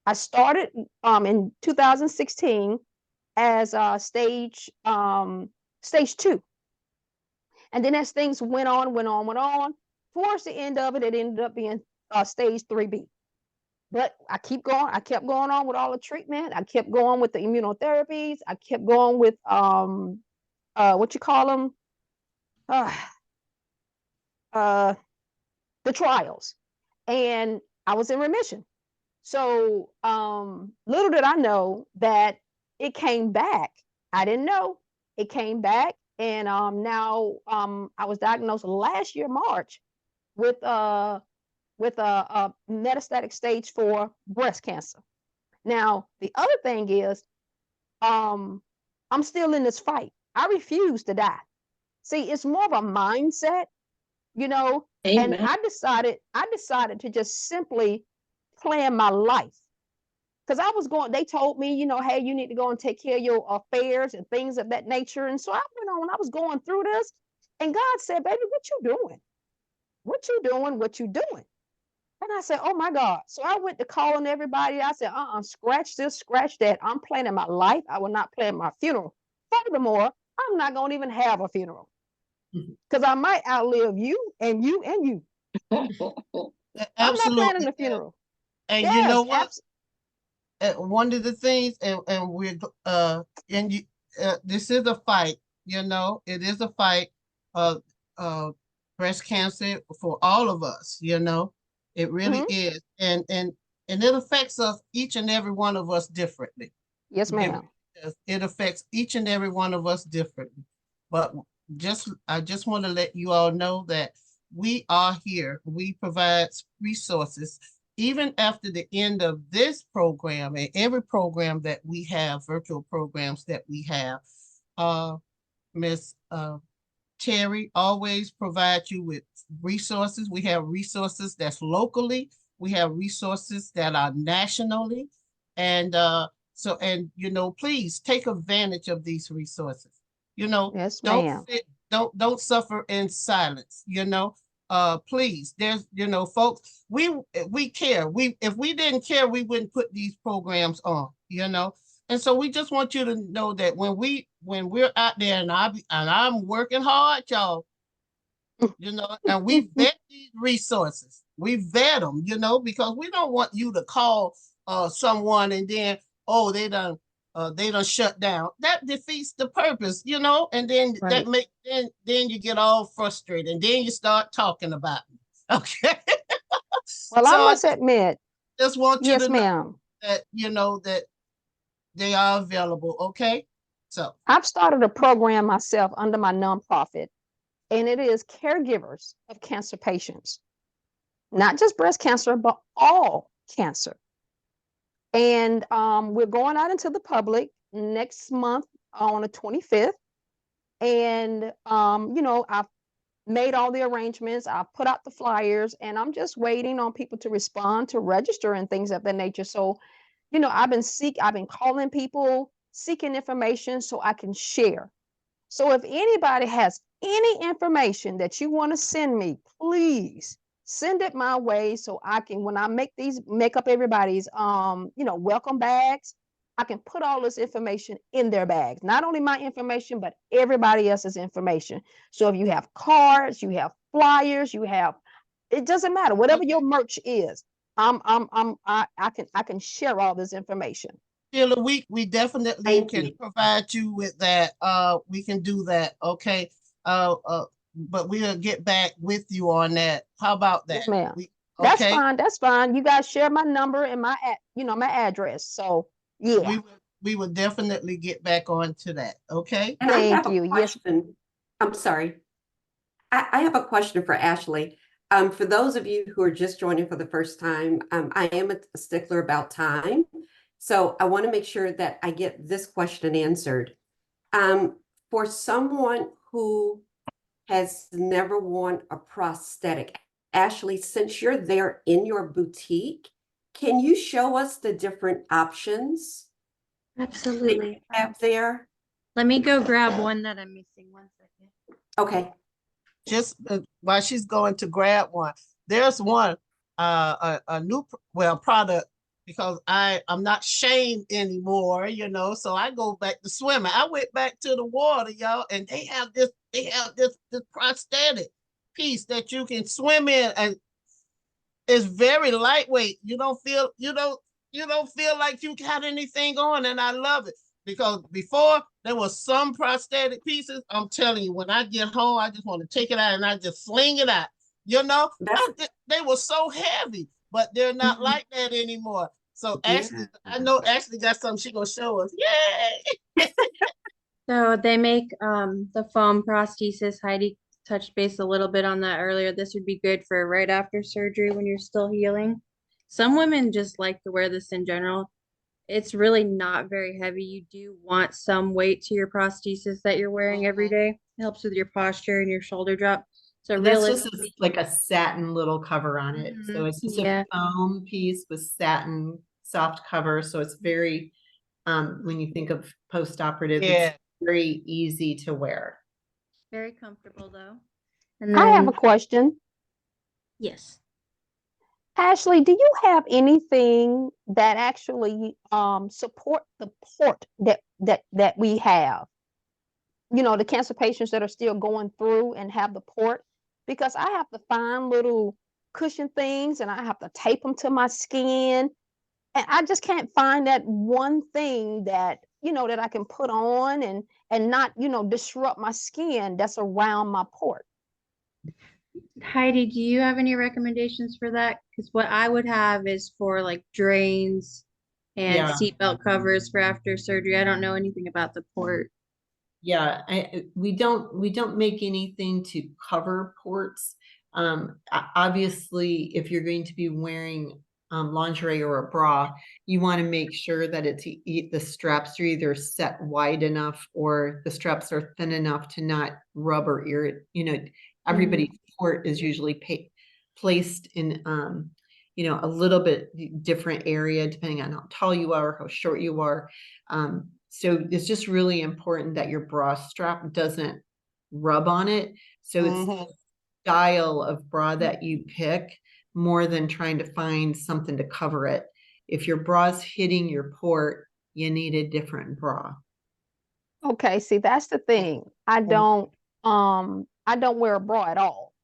I started in 2016 as stage 2. And then as things went on, towards the end of it, it ended up being stage 3B. But I kept going on with all the treatment. I kept going with the immunotherapies. I kept going with what you call them? The trials. And I was in remission. So little did I know that it came back. I didn't know it came back. And now I was diagnosed last year, March, with a metastatic stage 4 breast cancer. Now, the other thing is, I'm still in this fight. I refuse to die. See, it's more of a mindset, you know, Amen. and I decided to just simply plan my life. Because they told me, you know, hey, you need to go and take care of your affairs and things of that nature. And so I went on, I was going through this, and God said, baby, what you doing? What you doing? What you doing? And I said, oh my God. So I went to calling everybody. I said, scratch this, scratch that. I'm planning my life. I will not plan my funeral. Furthermore, I'm not going to even have a funeral. Because I might outlive you and you and you. I'm not planning a funeral. And Yes, you know what? One of the things, and we're this is a fight, you know, it is a fight. Breast cancer for all of us, you know, it really is, and it affects us, each and every one of us, differently. Yes, ma'am. It affects each and every one of us differently. But I just want to let you all know that we are here. We provide resources even after the end of this program and every program that we have, virtual programs that we have. Miss Terry always provides you with resources. We have resources that's locally. We have resources that are nationally. And you know, please take advantage of these resources. You know, yes, ma'am. Don't suffer in silence, you know. Please, there's, you know, folks, we care. If we didn't care, we wouldn't put these programs on, you know. And so we just want you to know that when we're out there, and I'm working hard, y'all, you know, and we vet these resources. We vet them, you know, because we don't want you to call someone and then, oh, they done shut down. That defeats the purpose, you know, and then Right. then you get all frustrated and then you start talking about me. Okay. Well, So I must admit, just want you yes, to know ma'am. that, you know, that they are available. Okay. So I've started a program myself under my nonprofit, and it is caregivers of cancer patients, not just breast cancer, but all cancer. And we're going out into the public next month on the 25th. And, you know, I've made all the arrangements. I put out the flyers, and I'm just waiting on people to respond, to register and things of that nature. So, you know, I've been calling people, seeking information so I can share. So if anybody has any information that you want to send me, please send it my way so I can, when I make up everybody's you know, welcome bags, I can put all this information in their bags. Not only my information, but everybody else's information. So if you have cards, you have flyers, it doesn't matter, whatever your merch is, I can share all this information. Sheila, we definitely Thank can you. provide you with that. We can do that. Okay. But we'll get back with you on that. How about that? Yes, ma'am. Okay. That's fine. That's fine. You guys share my number and my address. So yeah. We will definitely get back on to that. Okay. And I have Thank a you. Yes. question. I'm sorry. I have a question for Ashleigh. For those of you who are just joining for the first time, I am a stickler about time. So I want to make sure that I get this question answered. For someone who has never worn a prosthetic, Ashleigh, since you're there in your boutique, can you show us the different options that you Absolutely. have there? Let me go grab one that I'm missing. 1 second. Okay. just while she's going to grab one, there's one a new product, because I'm not shamed anymore, you know, so I go back to swimming. I went back to the water, y'all, and they have this prosthetic piece that you can swim in, and it's very lightweight. You don't feel like you got anything on, and I love it. Because before there was some prosthetic pieces, I'm telling you, when I get home, I just want to take it out and I just sling it out. You know, they were so heavy, but they're not like that anymore. So Ashley, I know Ashley got something she gonna show us. Yay! So they make the foam prosthesis. Heidi touched base a little bit on that earlier. This would be good for right after surgery when you're still healing. Some women just like to wear this in general. It's really not very heavy. You do want some weight to your prosthesis that you're wearing every day. It helps with your posture and your shoulder drop. So That's just realistically, like a satin little cover on it. So it's just yeah. a foam piece with satin soft cover. So it's very, when you think of post-operative, it's very easy to wear. Very comfortable though. And I have then, a question. yes. Ashleigh, do you have anything that actually support the port that we have? You know, the cancer patients that are still going through and have the port, because I have to find little cushion things and I have to tape them to my skin. And I just can't find that one thing that, you know, that I can put on and not, you know, disrupt my skin that's around my port. Heidi, do you have any recommendations for that? Because what I would have is for like drains and Yeah. seatbelt covers for after surgery. I don't know anything about the port. Yeah, we don't make anything to cover ports. Obviously, if you're going to be wearing lingerie or a bra, you want to make sure that the straps are either set wide enough or the straps are thin enough to not rub or irritate. You know, everybody's port is usually placed in you know, a little bit different area depending on how tall you are, how short you are. So it's just really important that your bra strap doesn't rub on it. So it's the style of bra that you pick more than trying to find something to cover it. If your bra's hitting your port, you need a different bra. Okay, see, that's the thing. I don't wear a bra at all.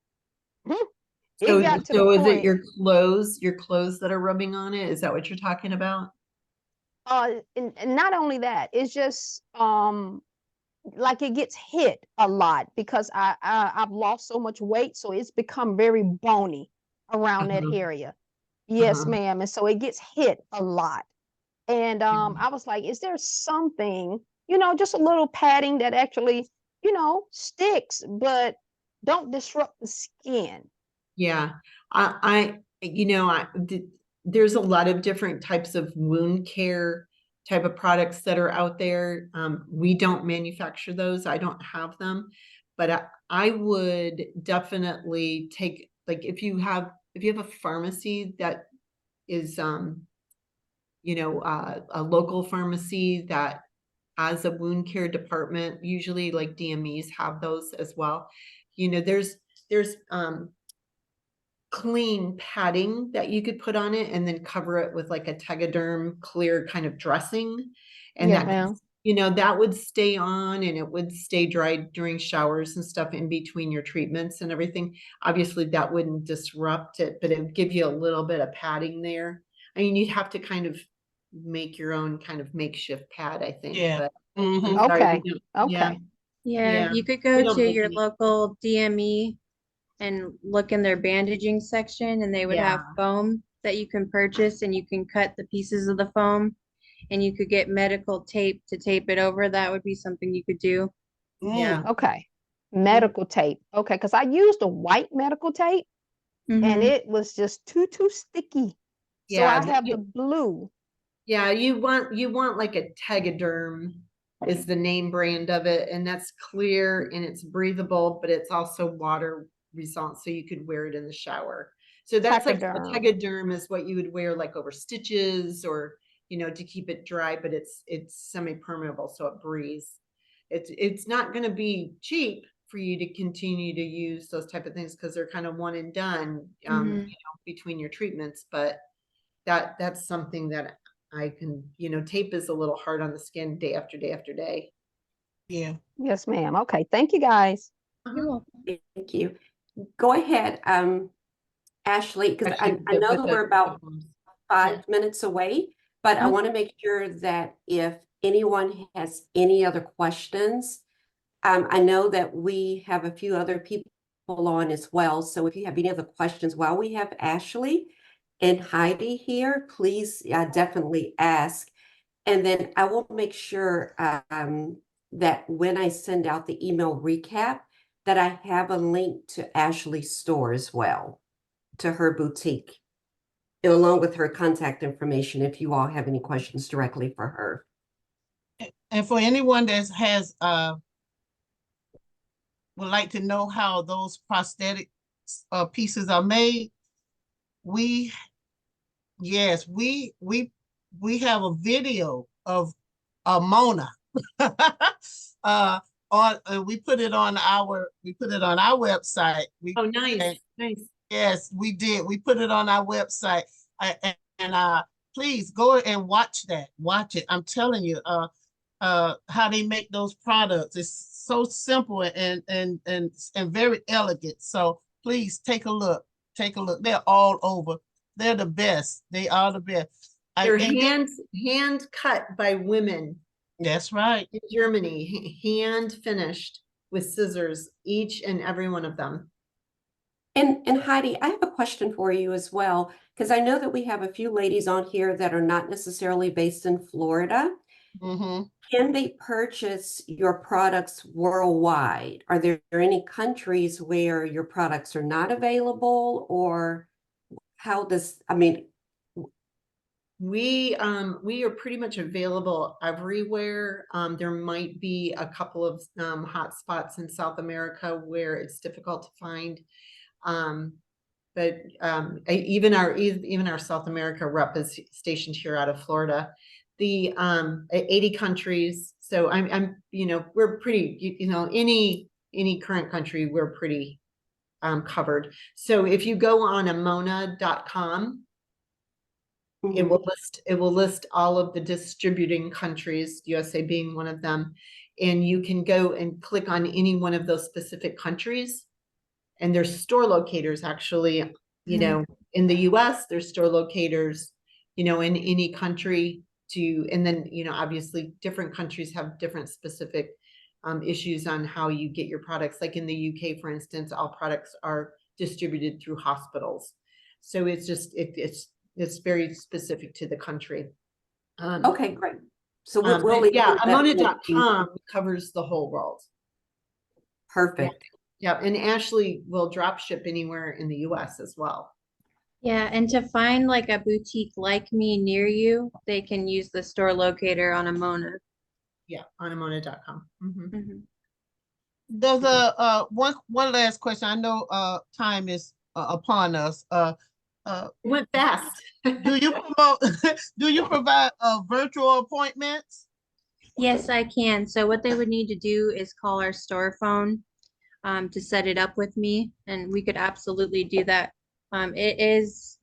It got to the So is it point, your clothes that are rubbing on it? Is that what you're talking about? and not only that, it's just like it gets hit a lot because I've lost so much weight, so it's become very bony around that area. Yes, ma'am. And so it gets hit a lot. And I was like, is there something, you know, just a little padding that actually, you know, sticks, but don't disrupt the skin? Yeah, you know, there's a lot of different types of wound care type of products that are out there. We don't manufacture those. I don't have them, but I would definitely take, like, if you have a pharmacy that is, you know, a local pharmacy that has a wound care department, usually like DMEs have those as well. You know, there's clean padding that you could put on it and then cover it with like a Tegaderm clear kind of dressing. And Yes, that, ma'am. you know, that would stay on and it would stay dry during showers and stuff in between your treatments and everything. Obviously that wouldn't disrupt it, but it would give you a little bit of padding there. I mean, you'd have to kind of make your own kind of makeshift pad, I think. Yeah. But Okay. yeah, Okay. Yeah, you could go to your local DME and look in their bandaging section, and they would have foam that you can purchase, and you can cut the pieces of the foam, and you could get medical tape to tape it over. That would be something you could do. Yeah. Okay. Medical tape. Okay, because I used a white medical tape and it was just too sticky. So I have the blue. Yeah, you want like a Tegaderm is the name brand of it, and that's clear and it's breathable, but it's also water resistant, so you could wear it in the shower. So that's like a Tegaderm is what you would wear like over stitches or, you know, to keep it dry, but it's semi-permeable, so it breathes. It's not going to be cheap, for you to continue to use those type of things because they're kind of one and done, Mhm. you know, between your treatments. But that's something that I can, you know, tape is a little hard on the skin day after day after day. Yeah. Yes, ma'am. Okay. Thank you, guys. You're welcome. Thank you. Go ahead, Ashleigh, because Actually, I know with that the we're about problems. 5 minutes away, but I Okay. want to make sure that if anyone has any other questions, I know that we have a few other people on as well. So if you have any other questions while we have Ashleigh and Heidi here, please definitely ask. And then I will make sure that when I send out the email recap, that I have a link to Ashleigh's store as well, to her boutique, along with her contact information if you all have any questions directly for her. And for anyone that has would like to know how those prosthetic pieces are made, we have a video of Amoena. We put it on our website. Oh, nice, and nice. yes, we did. We put it on our website. Please go and watch that. Watch it. I'm telling you, how they make those products. It's so simple and very elegant. So please take a look. Take a look. They're all over. They're the best. They are the best. They're hand cut by women That's right. in Germany, hand finished with scissors, each and every one of them. And Heidi, I have a question for you as well, because I know that we have a few ladies on here that are not necessarily based in Florida. Mm-hmm. Can they purchase your products worldwide? Are there any countries where your products are not available, or how does, I mean, We are pretty much available everywhere. There might be a couple of hot spots in South America where it's difficult to find. But even our South America rep is stationed here out of Florida. The 80 countries. So I'm you know, we're pretty, you know, any current country we're pretty covered. So if you go on Amoena.com, it will list all of the distributing countries, USA being one of them, and you can go and click on any one of those specific countries. And there's store locators actually, you know, in the US, there's store locators, you know, in any country and then, you know, obviously different countries have different specific issues on how you get your products. Like in the UK, for instance, all products are distributed through hospitals. So it's just, it's very specific to the country. okay, great. So we'll yeah, include that. Amoena.com covers the whole world. Perfect. Yeah, and Ashleigh will drop ship anywhere in the US as well. Yeah, and to find like a boutique like me near you, they can use the store locator on Amoena. Yeah, on Amoena.com. Mhm. There's one last question. I know time is upon us. It went fast. Do you provide virtual appointments? Yes, I can. So what they would need to do is call our store phone to set it up with me, and we could absolutely do that. It is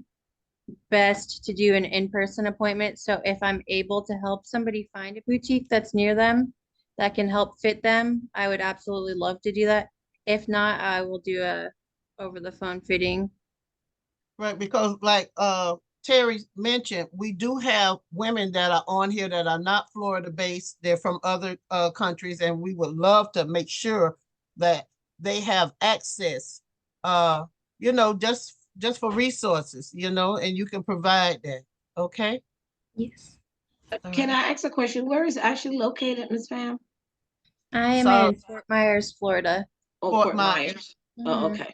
best to do an in-person appointment. So if I'm able to help somebody find a boutique that's near them that can help fit them, I would absolutely love to do that. If not, I will do a over the phone fitting. Right, because like Terry mentioned, we do have women that are on here that are not Florida based. They're from other countries, and we would love to make sure that they have access, you know, just for resources, you know, and you can provide that. Okay. Yes. Can I ask a question? Where is Ashley located, Ms. Pam? I am So- in Fort Myers, Florida. Oh, Fort Fort Myers. Oh, Mhm. okay.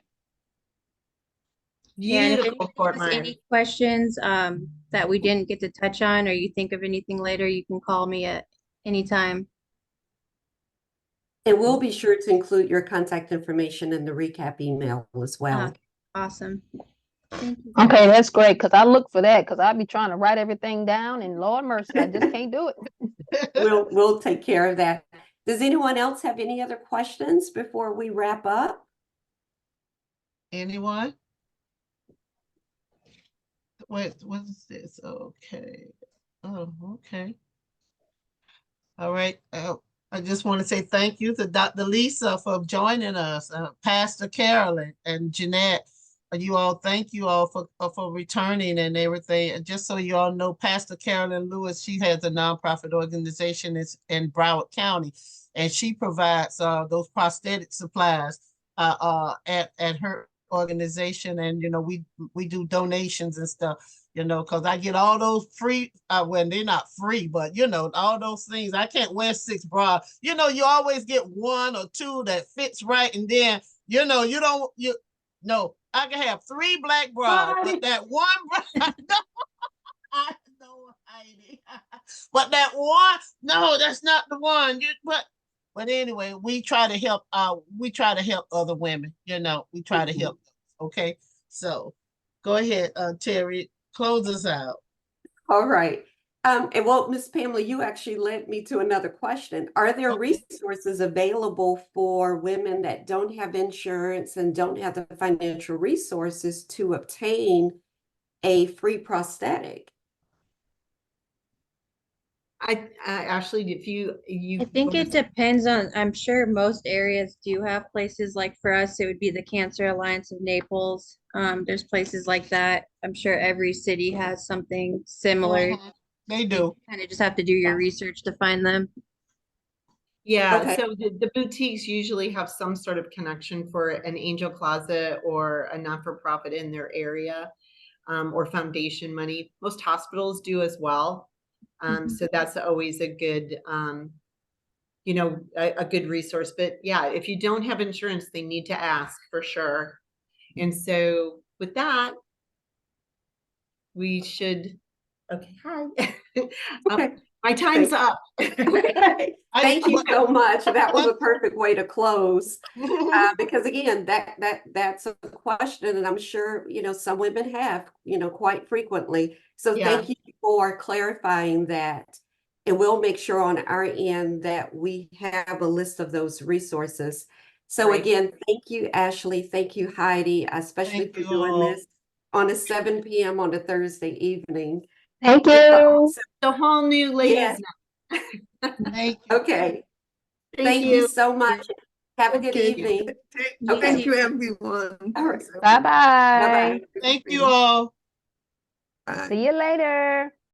Yeah, and if Beautiful anyone Fort has Myers. any questions that we didn't get to touch on, or you think of anything later, you can call me at any time. And we'll be sure to include your contact information in the recap email as well. Awesome. Thank you. Okay, that's great, because I look for that, because I be trying to write everything down, and Lord mercy, I just can't do it. We'll take care of that. Does anyone else have any other questions before we wrap up? Anyone? Wait, what is this? Okay. Oh, okay. All right. I just want to say thank you to Dr. Lisa for joining us, Pastor Carolyn and Jeanette. You all, thank you all for returning and everything. And just so you all know, Pastor Carolyn Lewis, she has a nonprofit organization in Broward County, and she provides those prosthetic supplies at her organization. And we do donations and stuff. Because I get all those free, well, they're not free, but all those things. I can't wear 6 bras. You always get 1 or 2 that fits right, and then no, I can have 3 black bras, but that one bra, I know, Heidi. But that one, no, that's not the one. But anyway, we try to help other women. We try to help them. Okay, so go ahead, Terry. Close us out. All right. And well, Ms. Pamela, you actually led me to another question. Are there Okay. resources available for women that don't have insurance and don't have the financial resources to obtain a free prosthetic? Ashleigh, if you I think it depends on, I'm sure most areas do have places like for us, it would be the Cancer Alliance of Naples. There's places like that. I'm sure every city has something similar. Mhm. They do. Kind of just have to do your research to find them. Yeah, Okay. so the boutiques usually have some sort of connection for an angel closet or a not-for-profit in their area, or foundation money. Most hospitals do as well. So that's always a good, a good resource. But yeah, if you don't have insurance, they need to ask for sure. And so with that, we should, okay, hi. Okay. My time's up. Okay. Thank you so much. That was a perfect way to close. Because again, that's a question, and I'm sure some women have quite frequently. So Yeah. thank you for clarifying that, and we'll make sure on our end that we have a list of those resources. So Right. again, thank you, Ashleigh. Thank you, Heidi, especially Thank for you doing all. this on a 7 p.m. on a Thursday evening. Thank you. The whole new ladies. Yes. Thank you. Okay. Thank you you. so much. Have a good Okay. evening. You Okay. Thank you, everyone. All right. Bye-bye. Bye-bye. Thank you all. See you later.